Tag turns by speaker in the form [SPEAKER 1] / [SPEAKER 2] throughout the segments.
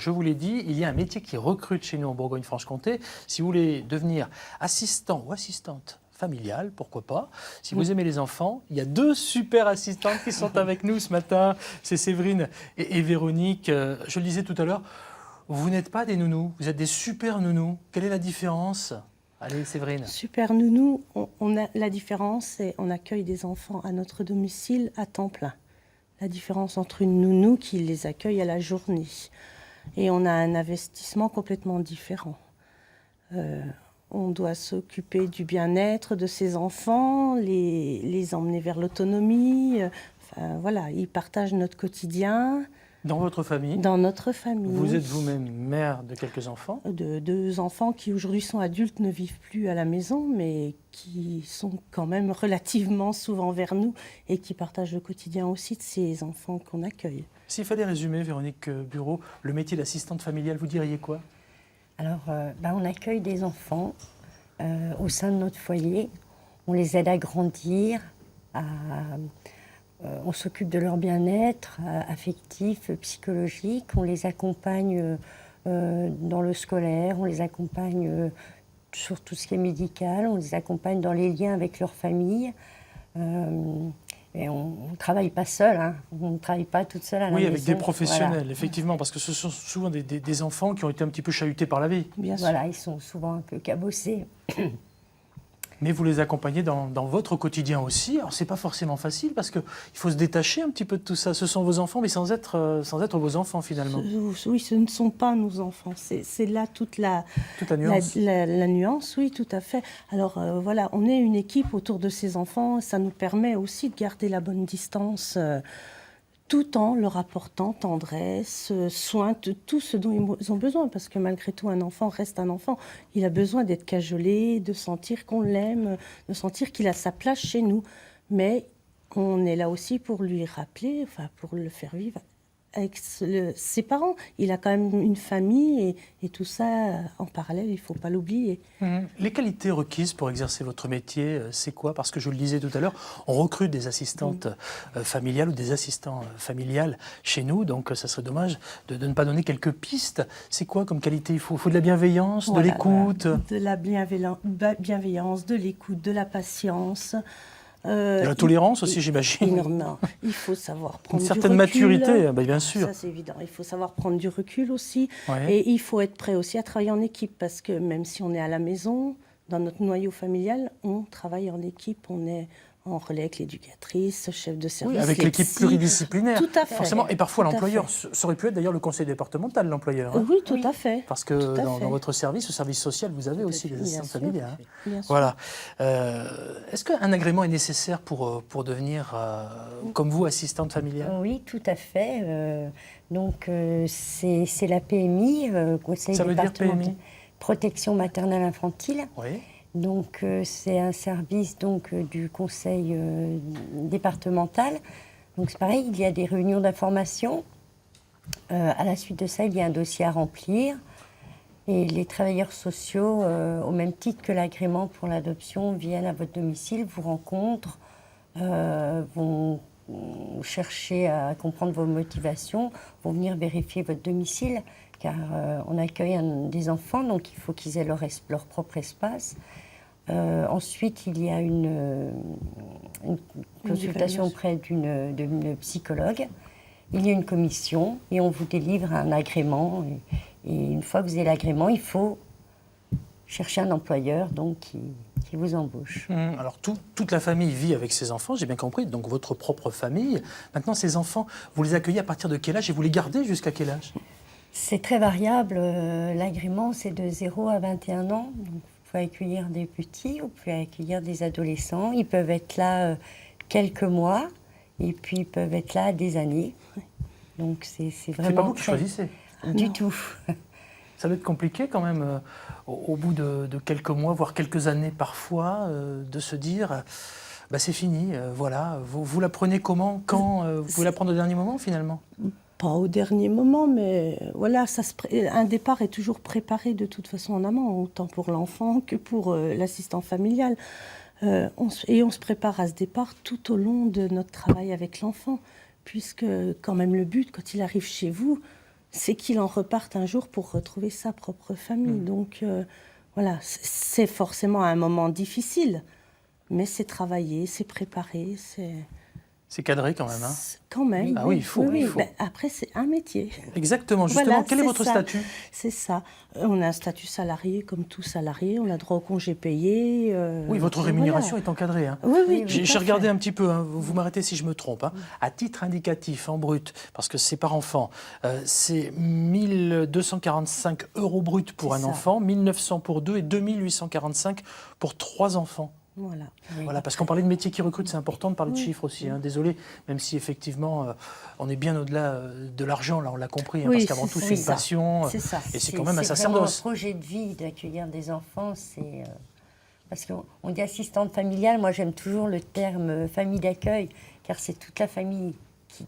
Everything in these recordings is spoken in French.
[SPEAKER 1] Je vous l'ai dit, il y a un métier qui recrute chez nous en Bourgogne-Franche-Comté. Si vous voulez devenir assistant ou assistante familiale, pourquoi pas. Si vous aimez les enfants, il y a deux super assistantes qui sont avec nous ce matin. C'est Séverine et Véronique. Je le disais tout à l'heure, vous n'êtes pas des nounous, vous êtes des super nounous. Quelle est la différence ? Allez, Séverine.
[SPEAKER 2] Super nounou, la différence, c'est on accueille des enfants à notre domicile à temps plein. La différence entre une nounou qui les accueille à la journée. Et on a un investissement complètement différent. On doit s'occuper du bien-être de ces enfants, les emmener vers l'autonomie. Enfin, voilà, ils partagent notre quotidien.
[SPEAKER 1] Dans votre famille ?
[SPEAKER 2] Dans notre famille.
[SPEAKER 1] Vous êtes vous-même mère de quelques enfants ?
[SPEAKER 2] De deux enfants qui aujourd'hui sont adultes, ne vivent plus à la maison, mais qui sont quand même relativement souvent vers nous et qui partagent le quotidien aussi de ces enfants qu'on accueille.
[SPEAKER 1] S'il fallait résumer, Véronique Bureau, le métier d'assistante familiale, vous diriez quoi ?
[SPEAKER 3] Alors, on accueille des enfants au sein de notre foyer. On les aide à grandir, on s'occupe de leur bien-être affectif, psychologique. On les accompagne dans le scolaire, on les accompagne sur tout ce qui est médical, on les accompagne dans les liens avec leur famille. Et on ne travaille pas seul, hein. On ne travaille pas toute seule à la maison.
[SPEAKER 1] Oui, avec des professionnels,
[SPEAKER 3] voilà.
[SPEAKER 1] effectivement, parce que ce sont souvent des enfants qui ont été un petit peu chahutés par la vie.
[SPEAKER 2] Bien sûr.
[SPEAKER 3] Voilà, ils sont souvent un peu cabossés.
[SPEAKER 1] Mais vous les accompagnez dans votre quotidien aussi. Alors, ce n'est pas forcément facile, parce qu'il faut se détacher un petit peu de tout ça. Ce sont vos enfants, mais sans être vos enfants, finalement.
[SPEAKER 2] Oui, ce ne sont pas nos enfants. C'est là toute la
[SPEAKER 1] nuance.
[SPEAKER 2] La nuance, oui, tout à fait. Alors, voilà, on est une équipe autour de ces enfants. Ça nous permet aussi de garder la bonne distance tout en leur apportant tendresse, soin, tout ce dont ils ont besoin. Parce que malgré tout, un enfant reste un enfant. Il a besoin d'être cajolé, de sentir qu'on l'aime, de sentir qu'il a sa place chez nous. Mais on est là aussi pour lui rappeler, enfin pour le faire vivre avec ses parents. Il a quand même une famille et tout ça en parallèle, il ne faut pas l'oublier.
[SPEAKER 1] Les qualités requises pour exercer votre métier, c'est quoi ? Parce que je le disais tout à l'heure, on recrute des assistantes familiales ou des assistants familiales chez nous, donc ça serait dommage de ne pas donner quelques pistes. C'est quoi comme qualité ? Il faut de la bienveillance,
[SPEAKER 2] Voilà,
[SPEAKER 1] de l'écoute.
[SPEAKER 2] De la bienveillance, de l'écoute, de la patience.
[SPEAKER 1] De la tolérance aussi, j'imagine.
[SPEAKER 2] Non, il faut savoir prendre
[SPEAKER 1] Une
[SPEAKER 2] du
[SPEAKER 1] certaine
[SPEAKER 2] recul.
[SPEAKER 1] maturité, bien sûr.
[SPEAKER 2] Ça, c'est évident. Il faut savoir prendre du recul aussi.
[SPEAKER 1] Ouais.
[SPEAKER 2] Et il faut être prêt aussi à travailler en équipe. Parce que même si on est à la maison, dans notre noyau familial, on travaille en équipe. On est en relais avec l'éducatrice, chef de service.
[SPEAKER 1] Oui, avec l'équipe pluridisciplinaire.
[SPEAKER 2] Tout à fait.
[SPEAKER 1] Forcément. Et parfois,
[SPEAKER 2] Tout à
[SPEAKER 1] l'employeur,
[SPEAKER 2] fait.
[SPEAKER 1] ça aurait pu être d'ailleurs le conseil départemental, l'employeur. Hein.
[SPEAKER 2] Oui, tout à fait.
[SPEAKER 1] Parce que
[SPEAKER 2] Tout à
[SPEAKER 1] dans
[SPEAKER 2] fait.
[SPEAKER 1] votre service, au service social, vous avez aussi des assistants familiaux. Hein.
[SPEAKER 2] Bien sûr.
[SPEAKER 1] Voilà. Est-ce qu'un agrément est nécessaire pour devenir, comme vous, assistante familiale ?
[SPEAKER 3] Oui, tout à fait. C'est la PMI, Conseil
[SPEAKER 1] Ça veut dire
[SPEAKER 3] départemental
[SPEAKER 1] PMI ?
[SPEAKER 3] Protection maternelle infantile.
[SPEAKER 1] Oui.
[SPEAKER 3] Donc, c'est un service du conseil départemental. Donc, c'est pareil, il y a des réunions d'information. À la suite de ça, il y a un dossier à remplir. Et les travailleurs sociaux, au même titre que l'agrément pour l'adoption, viennent à votre domicile, vous rencontrent, vont chercher à comprendre vos motivations, vont venir vérifier votre domicile, car on accueille des enfants, donc il faut qu'ils aient leur propre espace. Ensuite, il y a une consultation auprès d'une psychologue. Il y a une commission et on vous délivre un agrément. Et une fois que vous avez l'agrément, il faut chercher un employeur qui vous embauche.
[SPEAKER 1] Alors, toute la famille vit avec ses enfants, j'ai bien compris, donc votre propre famille. Maintenant, ces enfants, vous les accueillez à partir de quel âge et vous les gardez jusqu'à quel âge ?
[SPEAKER 3] C'est très variable. L'agrément, c'est de 0 à 21 ans. Donc, vous pouvez accueillir des petits, vous pouvez accueillir des adolescents. Ils peuvent être là quelques mois et puis ils peuvent être là des années. Donc, c'est vraiment...
[SPEAKER 1] C'est pas vous qui choisissez ?
[SPEAKER 3] Du tout.
[SPEAKER 1] Ça doit être compliqué quand même, au bout de quelques mois, voire quelques années parfois, de se dire c'est fini, voilà. Vous la prenez comment ? Quand vous pouvez la prendre au dernier moment finalement ?
[SPEAKER 2] Pas au dernier moment, mais voilà, un départ est toujours préparé de toute façon en amont, autant pour l'enfant que pour l'assistant familial. On se prépare à ce départ tout au long de notre travail avec l'enfant, puisque quand même le but, quand il arrive chez vous, c'est qu'il en reparte un jour pour retrouver sa propre famille. Donc voilà, c'est forcément un moment difficile, mais c'est travaillé, c'est préparé,
[SPEAKER 1] C'est cadré quand même. Hein.
[SPEAKER 2] Quand même.
[SPEAKER 1] Ah oui, il faut. Il faut.
[SPEAKER 2] Ben, après, c'est un métier.
[SPEAKER 1] Exactement, justement.
[SPEAKER 2] Voilà,
[SPEAKER 1] quel est
[SPEAKER 2] c'est
[SPEAKER 1] votre
[SPEAKER 2] ça.
[SPEAKER 1] statut?
[SPEAKER 2] C'est ça. On a un statut salarié comme tout salarié, on a droit au congé payé.
[SPEAKER 1] Oui, votre rémunération
[SPEAKER 2] voilà.
[SPEAKER 1] est encadrée. Hein.
[SPEAKER 2] Oui, tout
[SPEAKER 1] J'ai
[SPEAKER 2] à
[SPEAKER 1] regardé
[SPEAKER 2] fait.
[SPEAKER 1] un petit peu, hein, vous m'arrêtez si je me trompe. Hein. À titre indicatif, en brut, parce que c'est par enfant, c'est 1245 € brut pour un
[SPEAKER 2] C'est ça.
[SPEAKER 1] enfant, 1900 pour deux et 2845 pour 3 enfants.
[SPEAKER 2] Voilà.
[SPEAKER 1] Voilà, parce qu'on parlait de métiers qui recrutent, c'est important de parler de chiffres aussi. Hein. Désolé, même si effectivement on est bien au-delà de l'argent, là on l'a compris, hein,
[SPEAKER 2] Oui,
[SPEAKER 1] parce qu'avant tout c'est une
[SPEAKER 2] ça.
[SPEAKER 1] passion
[SPEAKER 2] C'est ça.
[SPEAKER 1] et c'est quand même un
[SPEAKER 3] C'est
[SPEAKER 1] sacerdoce.
[SPEAKER 3] vraiment un projet de vie d'accueillir des enfants. Parce qu'on dit assistante familiale, moi j'aime toujours le terme famille d'accueil, car c'est toute la famille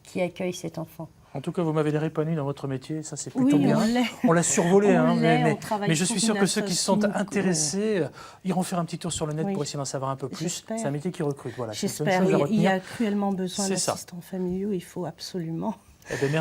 [SPEAKER 3] qui accueille cet enfant.
[SPEAKER 1] En tout cas, vous m'avez l'air épanoui dans votre métier, ça c'est plutôt
[SPEAKER 2] Oui,
[SPEAKER 1] bien.
[SPEAKER 2] on l'est.
[SPEAKER 1] On l'a survolé,
[SPEAKER 2] On
[SPEAKER 1] hein,
[SPEAKER 2] l'est,
[SPEAKER 1] mais
[SPEAKER 2] on travaille
[SPEAKER 1] mais je
[SPEAKER 2] pour
[SPEAKER 1] suis sûr
[SPEAKER 2] une
[SPEAKER 1] que ceux qui se sont
[SPEAKER 2] association,
[SPEAKER 1] intéressés iront faire un petit tour sur le net
[SPEAKER 2] Oui.
[SPEAKER 1] pour essayer d'en savoir un peu plus.
[SPEAKER 2] J'espère.
[SPEAKER 1] C'est un métier qui recrute, voilà. c'est une bonne
[SPEAKER 2] J'espère.
[SPEAKER 1] chose à
[SPEAKER 2] Il y
[SPEAKER 1] retenir.
[SPEAKER 2] a cruellement besoin
[SPEAKER 1] C'est ça.
[SPEAKER 2] d'assistants familiaux, il faut absolument.
[SPEAKER 1] Eh bien, merci.